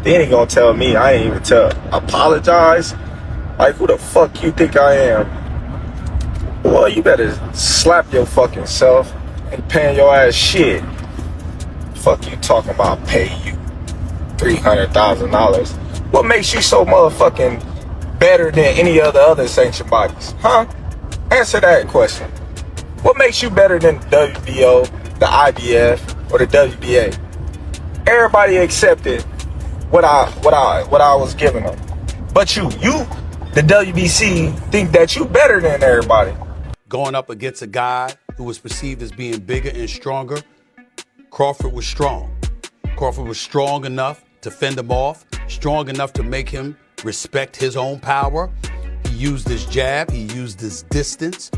Then he gonna tell me I ain't even apologize? Like, who the fuck you think I am? Well, you better slap your fucking self and paying your ass shit. Fuck you talking about pay you $300,000. What makes you so motherfucking better than any of the other sanctioned bodies? Huh? Answer that question. What makes you better than the WBO, the IBF, or the WBA? Everybody accepted what I was giving them. But you, the WBC, think that you better than everybody. Going up against a guy who was perceived as being bigger and stronger, Crawford was strong. Crawford was strong enough to fend him off, strong enough to make him respect his own power. He used his jab, he used his distance.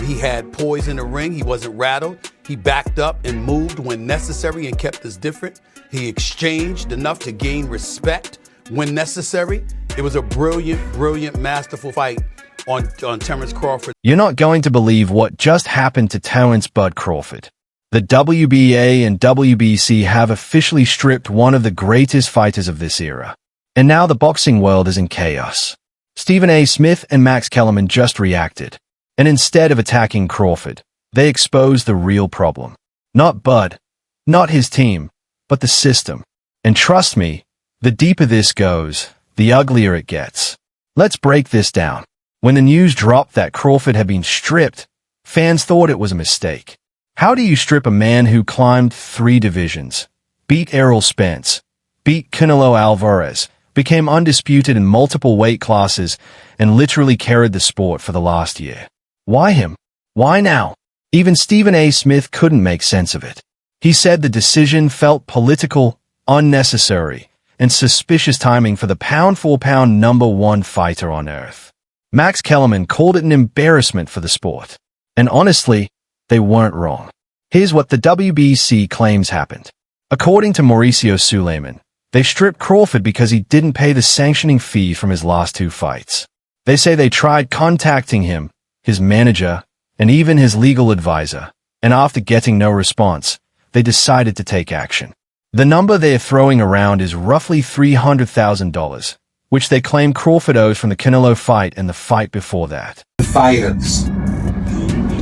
He had poise in the ring, he wasn't rattled. He backed up and moved when necessary and kept us different. He exchanged enough to gain respect when necessary. It was a brilliant, masterful fight on Terence Crawford. You're not going to believe what just happened to Terence "Bud" Crawford. The WBA and WBC have officially stripped one of the greatest fighters of this era. And now the boxing world is in chaos. Stephen A. Smith and Max Kellerman just reacted. And instead of attacking Crawford, they exposed the real problem. Not Bud, not his team, but the system. And trust me, the deeper this goes, the uglier it gets. Let's break this down. When the news dropped that Crawford had been stripped, fans thought it was a mistake. How do you strip a man who climbed 3 divisions, beat Errol Spence, beat Canelo Alvarez, became undisputed in multiple weight classes, and literally carried the sport for the last year? Why him? Why now? Even Stephen A. Smith couldn't make sense of it. He said the decision felt political, unnecessary, and suspicious timing for the pound-for-pound #1 fighter on earth. Max Kellerman called it an embarrassment for the sport. And honestly, they weren't wrong. Here's what the WBC claims happened. According to Mauricio Suleiman, they stripped Crawford because he didn't pay the sanctioning fee from his last 2 fights. They say they tried contacting him, his manager, and even his legal advisor, and after getting no response, they decided to take action. The number they're throwing around is roughly $300,000, which they claim Crawford owes from the Canelo fight and the fight before that. Fighters.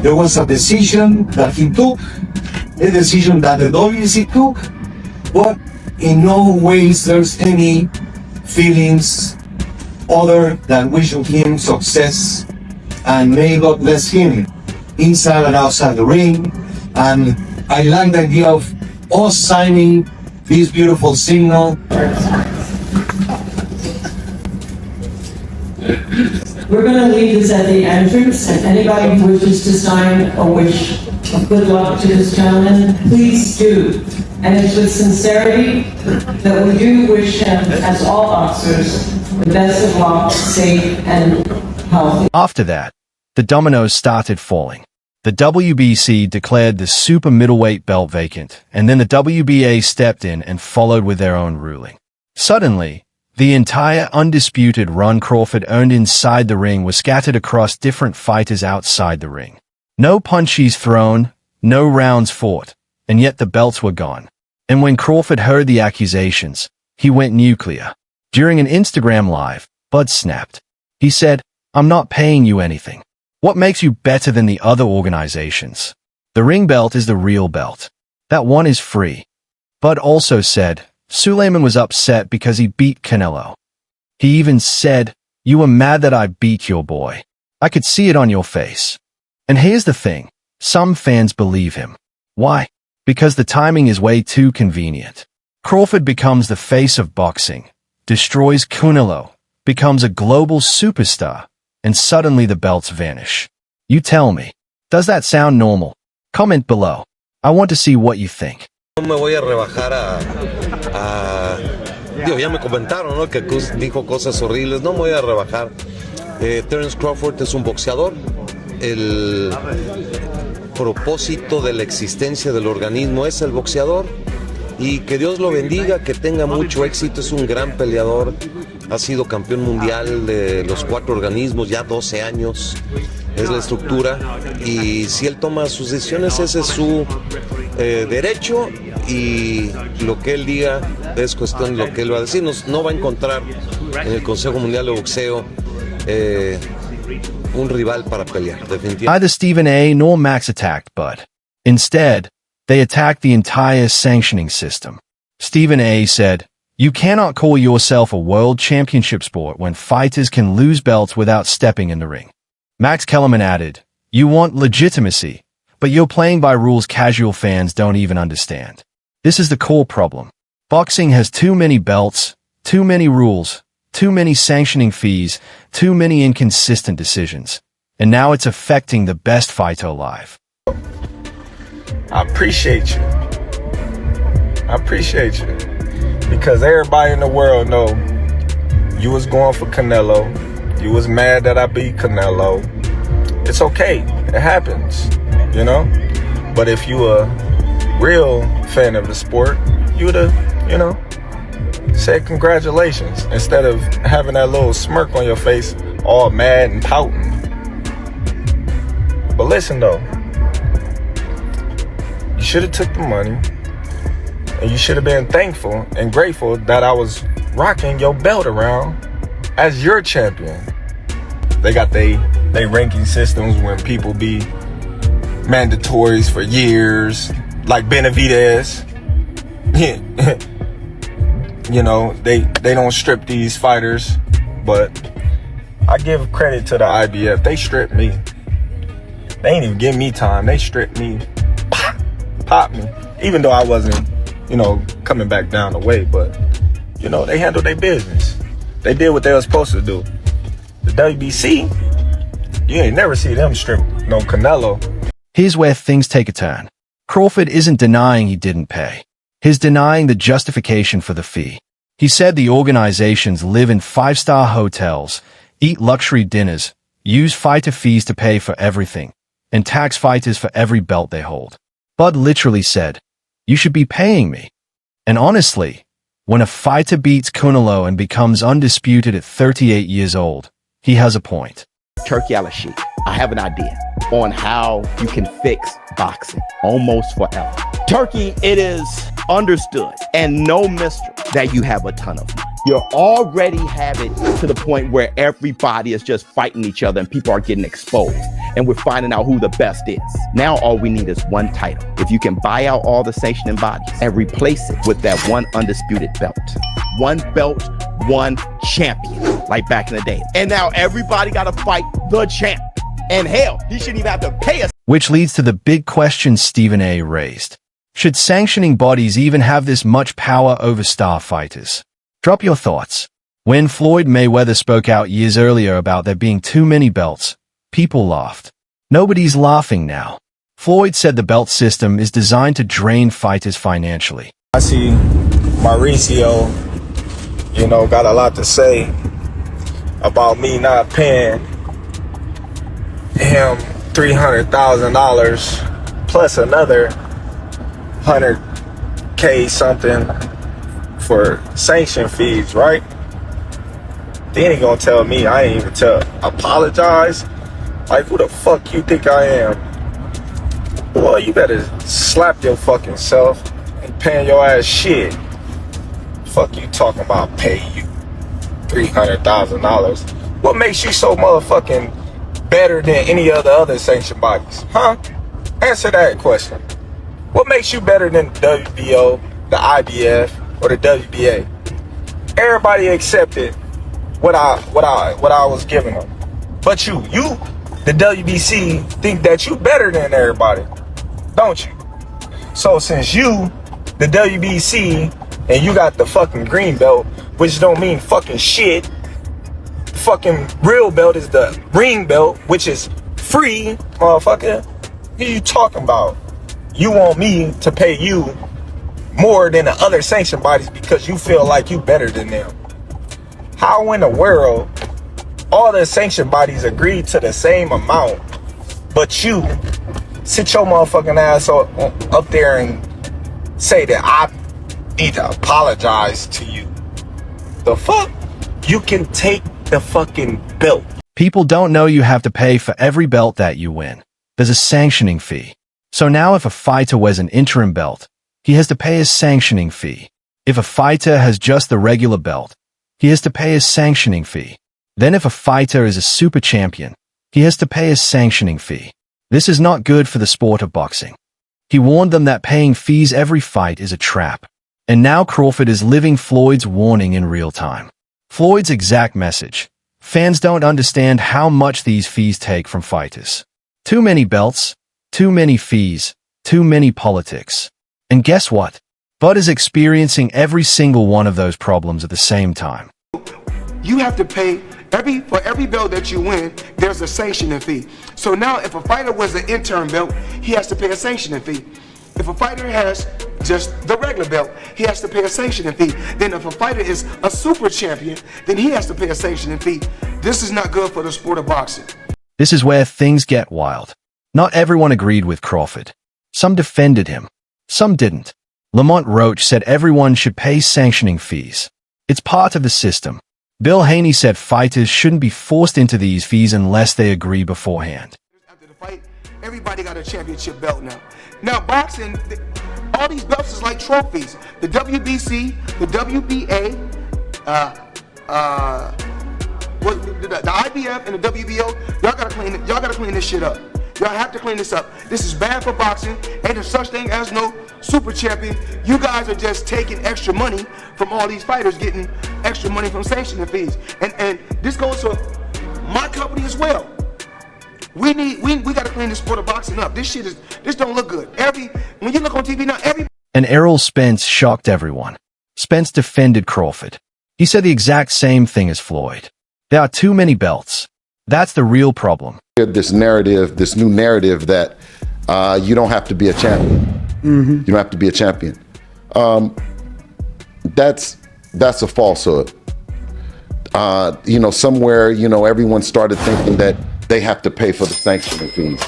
There was a decision that he took, a decision that the WBC took, but in no ways there's any feelings other than wishing him success and may God bless him inside and outside the ring. And I like the idea of us signing this beautiful signal. We're going to leave this at the entrance, and anybody who wishes to sign a wish of good luck to this gentleman, please do. And it's with sincerity that we do wish him, as all boxers, the best of luck, safe and healthy. After that, the dominoes started falling. The WBC declared the super middleweight belt vacant, and then the WBA stepped in and followed with their own ruling. Suddenly, the entire undisputed run Crawford earned inside the ring was scattered across different fighters outside the ring. No punches thrown, no rounds fought, and yet the belts were gone. And when Crawford heard the accusations, he went nuclear. During an Instagram live, Bud snapped. He said, "I'm not paying you anything. What makes you better than the other organizations? The ring belt is the real belt. That one is free." Bud also said, Suleiman was upset because he beat Canelo. He even said, "You were mad that I beat your boy. I could see it on your face." And here's the thing. Some fans believe him. Why? Because the timing is way too convenient. Crawford becomes the face of boxing, destroys Canelo, becomes a global superstar, and suddenly the belts vanish. You tell me, does that sound normal? Comment below. I want to see what you think. No me voy a rebajar digo, ya me comentaron, ¿no?, que dijo cosas horribles. No me voy a rebajar. Terence Crawford es un boxeador. El propósito de la existencia del organismo es el boxeador. Y que Dios lo bendiga, que tenga mucho éxito. Es un gran peleador. Ha sido campeón mundial de los 4 organismos, ya 12 años. Es la estructura. Y si él toma sus decisiones, ese es su derecho. y lo que él diga es cuestión de lo que él va a decir. No va a encontrar en el Consejo Mundial de Boxeo un rival para pelear, definitivamente. Neither Stephen A. nor Max attacked Bud. Instead, they attacked the entire sanctioning system. Stephen A. said, "You cannot call yourself a world championship sport when fighters can lose belts without stepping in the ring." Max Kellerman added, "You want legitimacy, but you're playing by rules casual fans don't even understand. This is the core problem. Boxing has too many belts, too many rules, too many sanctioning fees, too many inconsistent decisions. And now it's affecting the best fighter alive." I appreciate you. I appreciate you. Because everybody in the world know you was going for Canelo. You was mad that I beat Canelo. It's okay. It happens, you know? But if you a real fan of the sport, you would have, you know, said congratulations instead of having that little smirk on your face, all mad and pouting. But listen though, you should have took the money and you should have been thankful and grateful that I was rocking your belt around as your champion. They got they ranking systems when people be mandatories for years, like Benavidez. You know, they don't strip these fighters, but I give credit to the IBF. They stripped me. They ain't even give me time. They stripped me, pop me, even though I wasn't, you know, coming back down the way. But, you know, they handled their business. They did what they were supposed to do. The WBC, you ain't never see them strip no Canelo. Here's where things take a turn. Crawford isn't denying he didn't pay. He's denying the justification for the fee. He said the organizations live in five-star hotels, eat luxury dinners, use fighter fees to pay for everything, and tax fighters for every belt they hold. Bud literally said, "You should be paying me." And honestly, when a fighter beats Canelo and becomes undisputed at 38 years old, he has a point. Turkey Al-Sheikh, I have an idea on how you can fix boxing almost forever. Turkey, it is understood and no mystery that you have a ton of money. You already have it to the point where everybody is just fighting each other and people are getting exposed. And we're finding out who the best is. Now all we need is one title. If you can buy out all the sanctioning bodies and replace it with that one undisputed belt. One belt, one champion, like back in the day. And now everybody got to fight the champ. And hell, he shouldn't even have to pay us. Which leads to the big question Stephen A. raised. Should sanctioning bodies even have this much power over star fighters? Drop your thoughts. When Floyd Mayweather spoke out years earlier about there being too many belts, people laughed. Nobody's laughing now. Floyd said the belt system is designed to drain fighters financially. I see Mauricio, you know, got a lot to say about me not paying him $300,000 plus another $100K something for sanction fees, right? Then he gonna tell me I ain't even apologize. Like, who the fuck you think I am? Boy, you better slap your fucking self and paying your ass shit. Fuck you talking about pay you $300,000. What makes you so motherfucking better than any other sanctioned bodies? Huh? Answer that question. What makes you better than the WBO, the IBF, or the WBA? Everybody accepted what I was giving them. But you, the WBC, think that you better than everybody, don't you? So since you, the WBC, and you got the fucking green belt, which don't mean fucking shit. The fucking real belt is the ring belt, which is free, motherfucker. What are you talking about? You want me to pay you more than the other sanctioned bodies because you feel like you better than them. How in the world all the sanctioned bodies agreed to the same amount, but you sit your motherfucking ass up there and say that I need to apologize to you? The fuck? You can take the fucking belt. People don't know you have to pay for every belt that you win. There's a sanctioning fee. So now if a fighter wears an interim belt, he has to pay a sanctioning fee. If a fighter has just the regular belt, he has to pay a sanctioning fee. Then if a fighter is a super champion, he has to pay a sanctioning fee. This is not good for the sport of boxing. He warned them that paying fees every fight is a trap. And now Crawford is living Floyd's warning in real time. Floyd's exact message: fans don't understand how much these fees take from fighters. Too many belts, too many fees, too many politics. And guess what? Bud is experiencing every single one of those problems at the same time. You have to pay for every belt that you win, there's a sanctioning fee. So now if a fighter was an interim belt, he has to pay a sanctioning fee. If a fighter has just the regular belt, he has to pay a sanctioning fee. Then if a fighter is a super champion, then he has to pay a sanctioning fee. This is not good for the sport of boxing. This is where things get wild. Not everyone agreed with Crawford. Some defended him. Some didn't. Lamont Roach said everyone should pay sanctioning fees. It's part of the system. Bill Haney said fighters shouldn't be forced into these fees unless they agree beforehand. After the fight, everybody got a championship belt now. Now boxing, all these belts is like trophies. The WBC, the WBA, the IBF and the WBO, y'all gotta clean this shit up. Y'all have to clean this up. This is bad for boxing. Ain't there such thing as no super champion. You guys are just taking extra money from all these fighters, getting extra money from sanctioning fees. And this goes to my company as well. We gotta clean this sport of boxing up. This don't look good. When you look on TV now, And Errol Spence shocked everyone. Spence defended Crawford. He said the exact same thing as Floyd. There are too many belts. That's the real problem. This narrative, this new narrative that you don't have to be a champion. You don't have to be a champion. That's a falsehood. Somewhere, everyone started thinking that they have to pay for the sanctioning fees,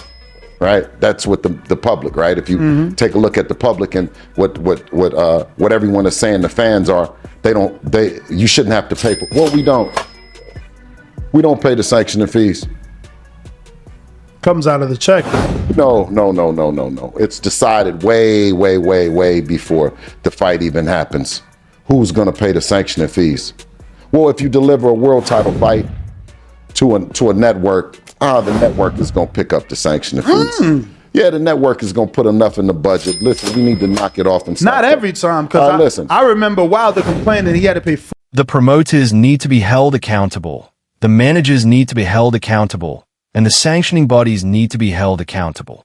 right? That's what the public, right? If you take a look at the public and what everyone is saying, the fans are, you shouldn't have to pay for. Well, we don't. We don't pay the sanctioning fees. Comes out of the check. No. It's decided way before the fight even happens. Who's gonna pay the sanctioning fees? Well, if you deliver a world title fight to a network, the network is gonna pick up the sanctioning fees. Yeah, the network is gonna put enough in the budget. Listen, we need to knock it off and not every time, because I remember Wilder complaining he had to pay. The promoters need to be held accountable. The managers need to be held accountable. And the sanctioning bodies need to be held accountable.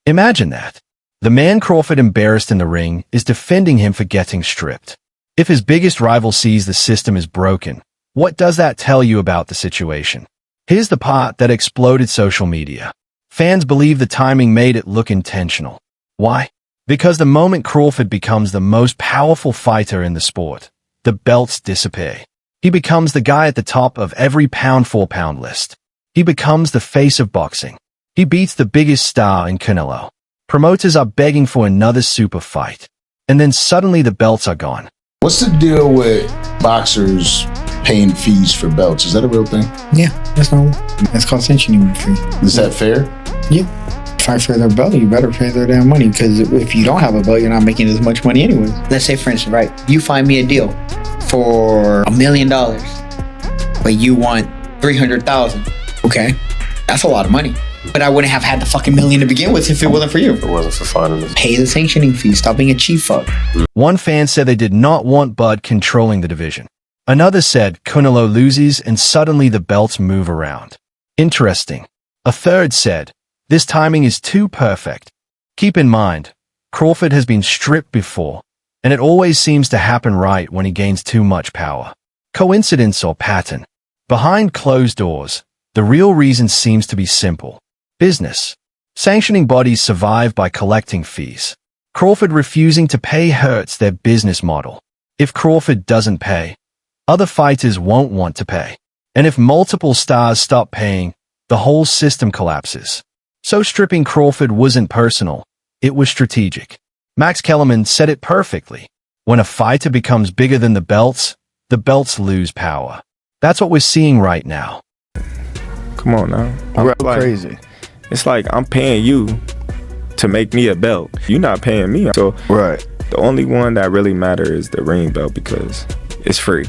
Imagine that. The man Crawford embarrassed in the ring is defending him for getting stripped. If his biggest rival sees the system is broken, what does that tell you about the situation? Here's the part that exploded social media. Fans believe the timing made it look intentional. Why? Because the moment Crawford becomes the most powerful fighter in the sport, the belts disappear. He becomes the guy at the top of every pound-for-pound list. He becomes the face of boxing. He beats the biggest star in Canelo. Promoters are begging for another super fight. And then suddenly the belts are gone. What's the deal with boxers paying fees for belts? Is that a real thing? Yeah, that's normal. It's called sanctioning fee. Is that fair? Yeah. Fight for their belt, you better pay their damn money, because if you don't have a belt, you're not making as much money anyways. Let's say, for instance, right, you find me a deal for $1 million, but you want $300,000. Okay, that's a lot of money. But I wouldn't have had the fucking million to begin with if it wasn't for you. If it wasn't for finding this. Pay the sanctioning fee. Stop being a chief fuck. One fan said they did not want Bud controlling the division. Another said Canelo loses and suddenly the belts move around. Interesting. A third said, this timing is too perfect. Keep in mind, Crawford has been stripped before, and it always seems to happen right when he gains too much power. Coincidence or pattern? Behind closed doors, the real reason seems to be simple. Business. Sanctioning bodies survive by collecting fees. Crawford refusing to pay hurts their business model. If Crawford doesn't pay, other fighters won't want to pay. And if multiple stars stop paying, the whole system collapses. So stripping Crawford wasn't personal, it was strategic. Max Kellerman said it perfectly. When a fighter becomes bigger than the belts lose power. That's what we're seeing right now. Come on now. I'm crazy. It's like I'm paying you to make me a belt. You're not paying me. So right. The only one that really matters is the ring belt because it's free.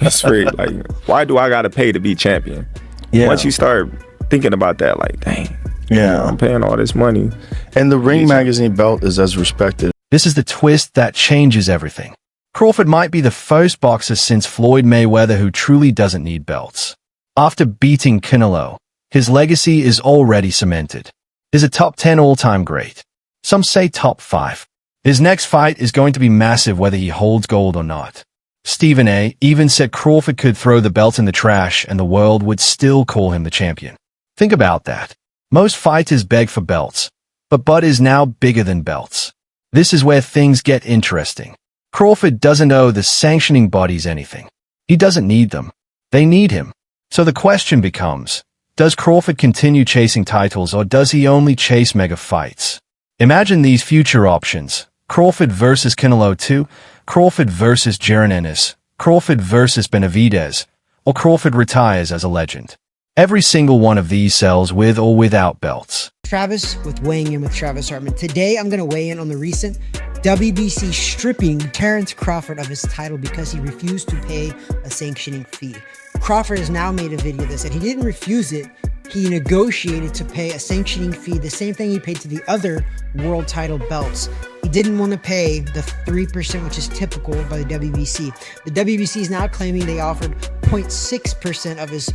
It's free. Like, why do I gotta pay to be champion? Yeah. Once you start thinking about that, like, dang, yeah, I'm paying all this money. And the Ring Magazine belt is as respected. This is the twist that changes everything. Crawford might be the first boxer since Floyd Mayweather who truly doesn't need belts. After beating Canelo, his legacy is already cemented. He's a top 10 all-time great. Some say top 5. His next fight is going to be massive whether he holds gold or not. Stephen A. even said Crawford could throw the belt in the trash and the world would still call him the champion. Think about that. Most fighters beg for belts, but Bud is now bigger than belts. This is where things get interesting. Crawford doesn't owe the sanctioning bodies anything. He doesn't need them. They need him. So the question becomes, does Crawford continue chasing titles or does he only chase mega fights? Imagine these future options. Crawford versus Canelo 2, Crawford versus Jaron Ennis, Crawford versus Benavidez, or Crawford retires as a legend. Every single one of these sells with or without belts. Travis with Weighing In with Travis Hartman. Today I'm going to weigh in on the recent WBC stripping Terence Crawford of his title because he refused to pay a sanctioning fee. Crawford has now made a video that said he didn't refuse it. He negotiated to pay a sanctioning fee, the same thing he paid to the other world title belts. He didn't want to pay the 3%, which is typical by the WBC. The WBC is now claiming they offered 0.6% of his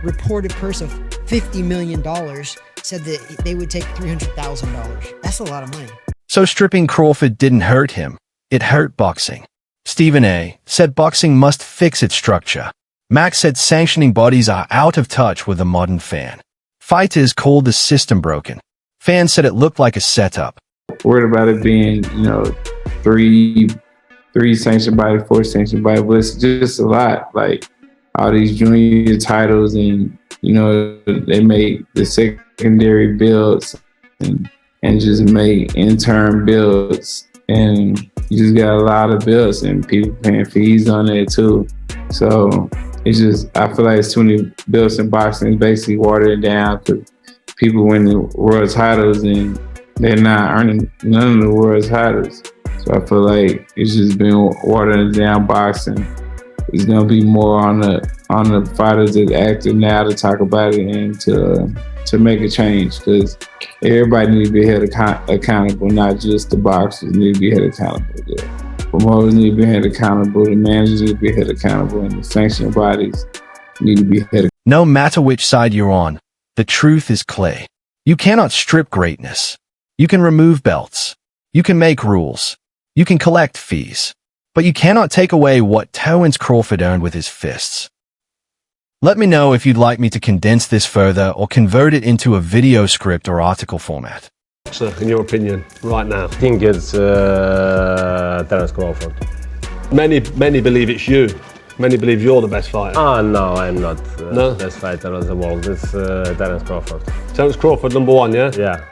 reported purse of $50 million, said that they would take $300,000. That's a lot of money. So stripping Crawford didn't hurt him. It hurt boxing. Stephen A. said boxing must fix its structure. Max said sanctioning bodies are out of touch with the modern fan. Fighters called the system broken. Fans said it looked like a setup. Worried about it being, three sanctioned bodies, 4 sanctioned bodies, but it's just a lot. Like all these junior titles and, they make the secondary builds and just make interim builds. And you just got a lot of bills and people paying fees on it too. So it's just, I feel like it's too many bills in boxing. It's basically watered it down because people win the world titles and they're not earning none of the world titles. So I feel like it's just been watering down boxing. It's gonna be more on the fighters that active now to talk about it and to make a change, because everybody needs to be held accountable, not just the boxers need to be held accountable. The promoters need to be held accountable, the managers need to be held accountable, and the sanctioning bodies need to be held accountable. No matter which side you're on, the truth is clear. You cannot strip greatness. You can remove belts. You can make rules. You can collect fees. But you cannot take away what Terence Crawford earned with his fists. Let me know if you'd like me to condense this further or convert it into a video script or article format. So, in your opinion, right now? I think it's Terence Crawford. Many believe it's you. Many believe you're the best fighter. No, I'm not the best fighter of the world. It's Terence Crawford. Terence Crawford, number 1, yeah? Yeah.